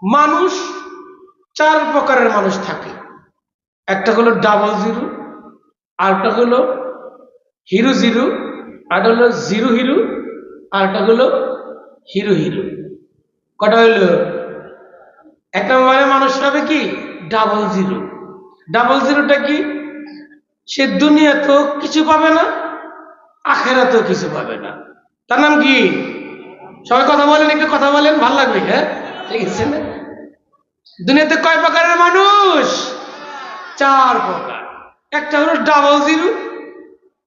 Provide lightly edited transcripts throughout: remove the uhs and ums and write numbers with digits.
মানুষ চার প্রকারের মানুষ থাকে। একটা হলো ডাবল জিরো, আরেকটা হলো হিরো জিরো, আরেকটা হলো জিরো হিরো, আরেকটা হলো হিরো হিরো। কটা হইল? এক নম্বরে মানুষ হবে কি ডাবল জিরো। ডাবল জিরোটা কি? সে দুনিয়াতেও কিছু পাবে না, আখেরাতেও কিছু পাবে না। তার নাম কি? সবাই কথা বলেন, একটু কথা বলেন, ভাল লাগবে। হ্যাঁ, ঠিক আছে না? দুনিয়াতে কয় প্রকারের মানুষ? চার প্রকার। একটা হলো ডাবল জিরো,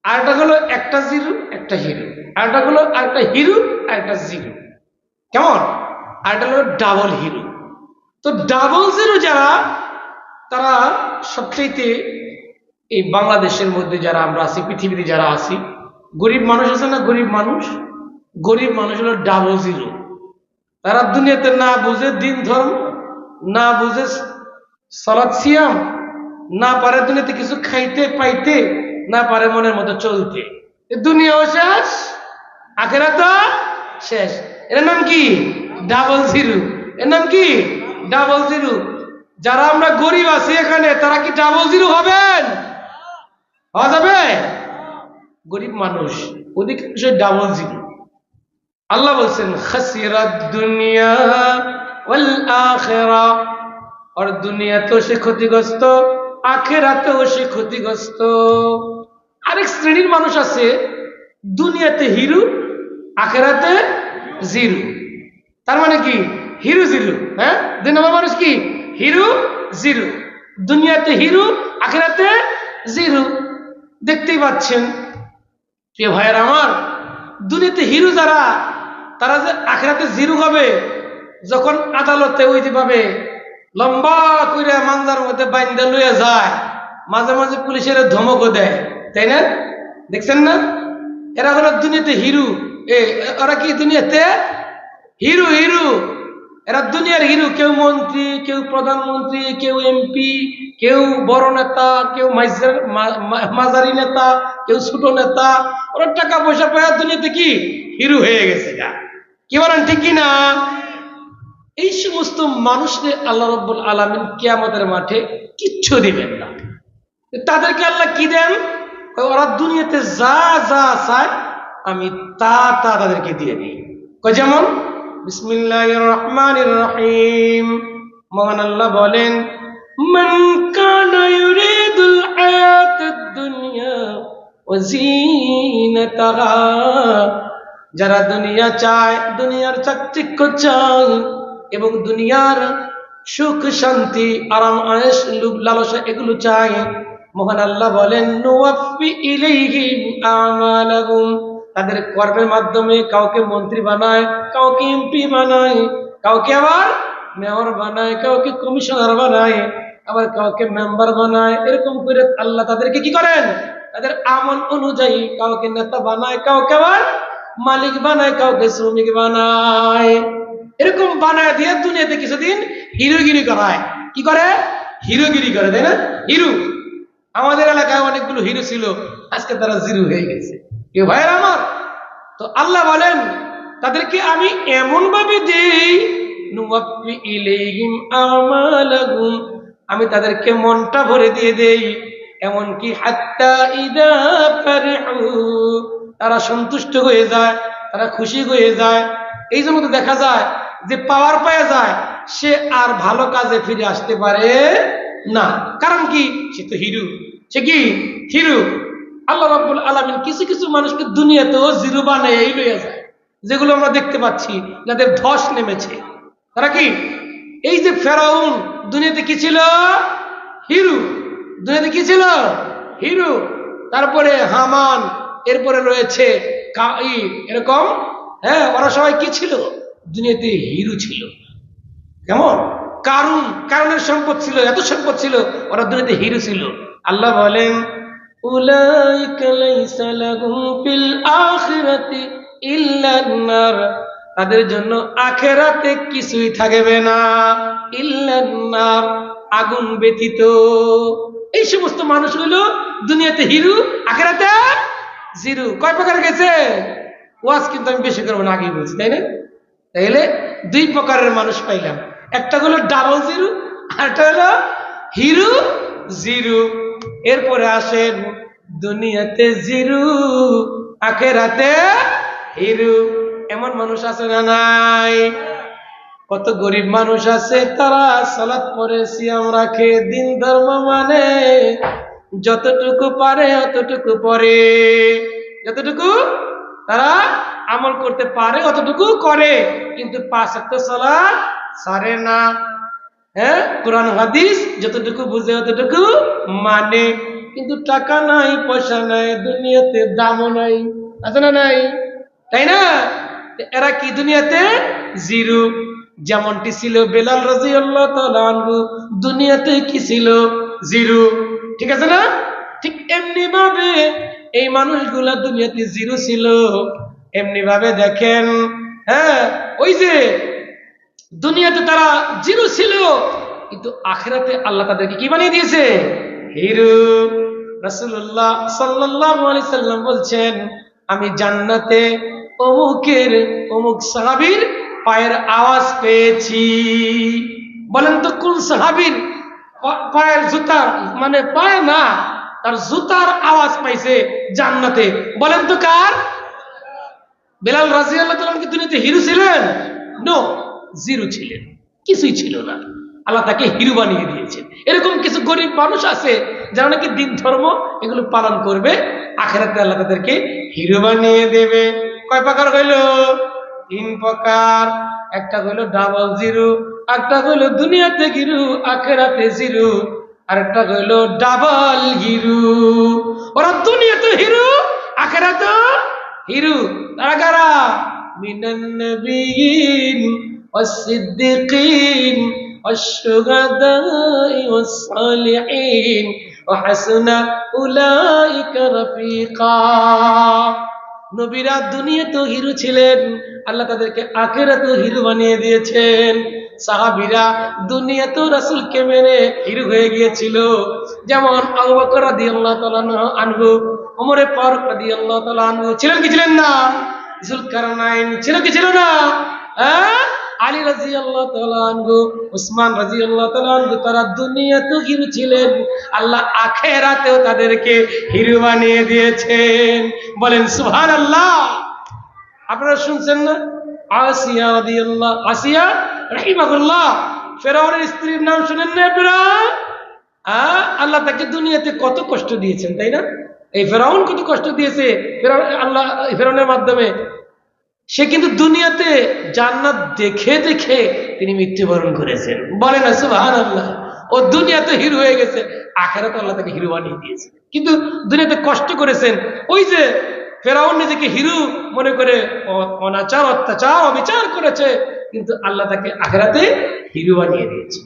আরেকটা হলো একটা জিরো একটা হিরো, আরেকটা হলো আরেকটা হিরো আরেকটা জিরো। কেমন? আরেকটা হলো ডাবল হিরো। তো ডাবল জিরো যারা, তারা সবচেয়ে এই বাংলাদেশের মধ্যে যারা আমরা আছি, পৃথিবীতে যারা আছি, গরিব মানুষ আছে না? গরিব মানুষ, গরিব মানুষ হলো ডাবল জিরো। তারা দুনিয়াতে না বুঝে দিন ধর্ম, না বুঝে সালাত সিয়াম, না পারে দুনিয়াতে কিছু খাইতে পাইতে, না পারে মনের মতো চলতে। দুনিয়াও শেষ, আখেরাত শেষ। এর নাম কি? Double zero. এর নাম কি? Double zero. যারা আমরা গরিব আছি এখানে, তারা কি ডাবল জিরো হবেন? হওয়া যাবে? গরিব মানুষ ওদিকে ডাবল জিরো। আল্লাহ বলছেন খাসিরাত দুনিয়া ওয়াল আখিরা, আর দুনিয়াতেও সে ক্ষতিগ্রস্ত, আখিরাতেও সে ক্ষতিগ্রস্ত। আরেক শ্রেণীর মানুষ আছে, দুনিয়াতে হিরো, আখিরাতে জিরো। তার মানে কি? Hero zero. হ্যাঁ, দুই নম্বর মানুষ কি? Hero zero. দুনিয়াতে হিরো, আখিরাতে জিরো। দেখতেই পাচ্ছেন প্রিয় ভাইয়ের আমার, দুনিয়াতে হিরো যারা, তারা যে আখিরাতে জিরো হবে, যখন আদালতে ওই যেভাবে লম্বা করে মানজার মধ্যে বাইন্দা লইয়া যায়, মাঝে মাঝে পুলিশের ধমকও দেয়, তাই না? দেখছেন না? এরা হলো দুনিয়াতে হিরো। ওরা কি দুনিয়াতে হিরো? হিরো, এরা দুনিয়ার হিরো। কেউ মন্ত্রী, কেউ প্রধানমন্ত্রী, কেউ এমপি, কেউ বড় নেতা, কেউ মাঝারি নেতা, কেউ ছোট নেতা। ওরা টাকা পয়সা পায় দুনিয়াতে কি হিরো হয়ে গেছে। কি বলেন, ঠিক কিনা? এই সমস্ত মানুষদের আল্লাহ রাব্বুল আলামিন কিয়ামতের মাঠে কিচ্ছু দিবেন না। তাদেরকে আল্লাহ কি দেন? ওরা দুনিয়াতে যা যা চায় আমি তা তা তাদেরকে দিয়ে দিই। যেমন বিসমিল্লাহির রহমানির রহিম, মহান আল্লাহ বলেন, মান কানা ইউরিদুল হায়াতাদ দুনিয়া ওয়া যিনাতাহা, যারা দুনিয়া চায়, দুনিয়ার চাকচিক্য চায় এবং দুনিয়ার সুখ শান্তি আরাম আয়েশ লোভ লালসা এগুলো চায়, মহান আল্লাহ বলেন নুওয়াফি ইলাইহিম আমালাহুম, তাদের কর্মের মাধ্যমে কাউকে মন্ত্রী বানায়, কাউকে এমপি বানায়, কাউকে আবার মেয়র বানায়, কাউকে কমিশনার বানায়, আবার কাউকে মেম্বার বানায়। এরকম করে আল্লাহ তাদেরকে কি করেন? তাদের আমল অনুযায়ী কাউকে নেতা বানায়, কাউকে আবার মালিক বানায়, কাউকে শ্রমিক বানায়। এরকম বানায় দিয়ে দুনিয়াতে কিছুদিন হিরোগিরি করায়। কি করে? হিরোগিরি করে, তাই না? হিরো। আমাদের এলাকায় অনেকগুলো হিরো ছিল, আজকে তারা জিরো হয়ে গেছে। কেউ ভাইয়ের আমার, তো আল্লাহ বলেন তাদেরকে আমি এমন ভাবে দেই, নুওয়াফি ইলাইহিম আমালাহুম, আমি তাদেরকে মনটা ভরে দিয়ে দেই, এমনকি হাত্তা ইদা ফারিহু, তারা সন্তুষ্ট হয়ে যায়, তারা খুশি হয়ে যায়। এই জন্য তো দেখা যায় যে পাওয়ার পেয়ে যায়, সে আর ভালো কাজে ফিরে আসতে পারে না। কারণ কি? সে তো হিরো। সে কি হিরো? আল্লাহ রাব্বুল আলামিন কিছু কিছু মানুষকে দুনিয়াতেও জিরো বানায় এই লইয়া যায়, যেগুলো আমরা দেখতে পাচ্ছি, যাদের ধস নেমেছে। তারা কি? এই যে ফেরাউন দুনিয়াতে কি ছিল? হিরো। দুনিয়াতে কি ছিল? হিরো। তারপরে হামান, এরপরে রয়েছে এরকম। হ্যাঁ, ওরা সবাই কি ছিল? দুনিয়াতে হিরো ছিল। কেমন? কারণের সম্পদ ছিল, এত সম্পদ ছিল, ওরা দুনিয়াতে হিরো ছিল। আল্লাহ বলেন উলাইকা লাইসা লাহুম ফিল আখিরাতি ইল্লান নার, তাদের জন্য আখিরাতে কিছুই থাকবে না, ইল্লান নার, আগুন ব্যতীত। এই সমস্ত মানুষগুলো দুনিয়াতে হিরো, আখিরাতে জিরো। কয় প্রকার গেছে? ওয়াজ কিন্তু আমি বেশি করবো না, আগেই বলছি, তাই না? তাইলে দুই প্রকারের মানুষ পাইলাম। একটা হলো ডাবল জিরো, আরেকটা হলো হিরো জিরো। এরপরে আসেন দুনিয়াতে জিরো, আখেরাতে হিরো। এমন মানুষ আছে না নাই? কত গরিব মানুষ আছে, তারা সালাত পড়ে, সিয়াম রাখে, দিন ধর্ম মানে, যতটুকু পারে অতটুকু পড়ে, যতটুকু তারা আমল করতে পারে অতটুকু করে, কিন্তু 5 ওয়াক্ত সালাত ছাড়ে না। হ্যাঁ, কোরআন হাদিস যতটুকু বুঝে অতটুকু মানে, কিন্তু টাকা নাই, পয়সা নাই, দুনিয়াতে দামও নাই, আছে না নাই? তাই না? এরা কি দুনিয়াতে জিরো। যেমনটি ছিল বেলাল রাদিয়াল্লাহু তাআলা আনহু, দুনিয়াতে কি ছিল? জিরো। ঠিক আছে না? ঠিক এমনি ভাবে এই মানুষগুলা দুনিয়াতে জিরো ছিল। এমনি ভাবে দেখেন, হ্যাঁ, ওই যে দুনিয়াতে তারা জিরো ছিল, কিন্তু আখিরাতে আল্লাহ তাদেরকে কি বানিয়ে দিয়েছে? হিরো। রাসূলুল্লাহ সাল্লাল্লাহু আলাইহি সাল্লাম বলছেন, আমি জান্নাতে অমুকের অমুক সাহাবীর পায়ের আওয়াজ পেয়েছি। বলেন তো কোন সাহাবীর পায়ের জুতার, মানে পায়ে না, তার জুতার আওয়াজ পাইছে জান্নাতে? বলেন তো কার? বেলাল রাদিয়াল্লাহু তাআলা কি দুনিয়াতে হিরো ছিলেন? নো, জিরো ছিলেন, কিছুই ছিল না। আল্লাহ তাকে হিরো বানিয়ে দিয়েছেন। এরকম কিছু গরিব মানুষ আছে যারা নাকি দিন ধর্ম এগুলো পালন করবে, আখিরাতে আল্লাহ তাদেরকে হিরো বানিয়ে দেবে। কয় প্রকার হইল? 3 প্রকার। একটা হইল ডাবল জিরো, একটা হইল দুনিয়াতে হিরো, আখিরাতে জিরো, আরেকটা হইল ডাবল হিরো। ওরা দুনিয়াতে হিরো, আখিরাতে হিরো। তারা কারা? মিনান নবিয়িন ওয়াস-সিদ্দিকিন ওয়াশ-শুহাদাই ওয়াস-সালিহিন ওয়া হাসুনা উলাইকা রাফিকা। নবীরা দুনিয়াতেও হিরো ছিলেন, আল্লাহ তাদেরকে আখিরাতেও হিরো বানিয়ে দিয়েছেন। সাহাবীরা দুনিয়াতেও রাসূলকে মেনে হিরো হয়ে গিয়েছিল। যেমন আবু বকর রাদিয়াল্লাহু তাআলা আনহু, ওমর ফারুক রাদিয়াল্লাহু তাআলা আনহু ছিলেন কি ছিলেন না? যুলকারনাইন ছিল কি ছিল না? আলী রাদিয়াল্লাহু তাআলা আনহু, উসমান রাদিয়াল্লাহু তাআলা আনহু, তারা দুনিয়াতেও হিরো ছিলেন, আল্লাহ আখিরাতেও তাদেরকে হিরো বানিয়ে দিয়েছেন। বলেন সুবহানাল্লাহ। আপনারা শুনছেন না? আসিয়া রাদিয়াল্লাহু, আসিয়া রাহিমাহুল্লাহ, ফেরাউনের স্ত্রীর নাম শুনেন না আপনারা? আল্লাহ তাকে দুনিয়াতে কত কষ্ট দিয়েছেন, তাই না? এই ফেরাউন কত কষ্ট দিয়েছে আল্লাহ ফেরাউনের মাধ্যমে। সে কিন্তু দুনিয়াতে জান্নাত দেখে দেখে তিনি মৃত্যুবরণ করেছেন। বলে না সুবহানাল্লাহ। ও দুনিয়াতে হিরো হয়ে গেছে, আখিরাতে আল্লাহ তাকে হিরো বানিয়ে দিয়েছে। কিন্তু দুনিয়াতে কষ্ট করেছেন। ওই যে ফেরাউন নিজেকে হিরো মনে করে অনাচার, অত্যাচার, অবিচার করেছে, কিন্তু আল্লাহ তাকে আখিরাতে হিরো বানিয়ে দিয়েছে।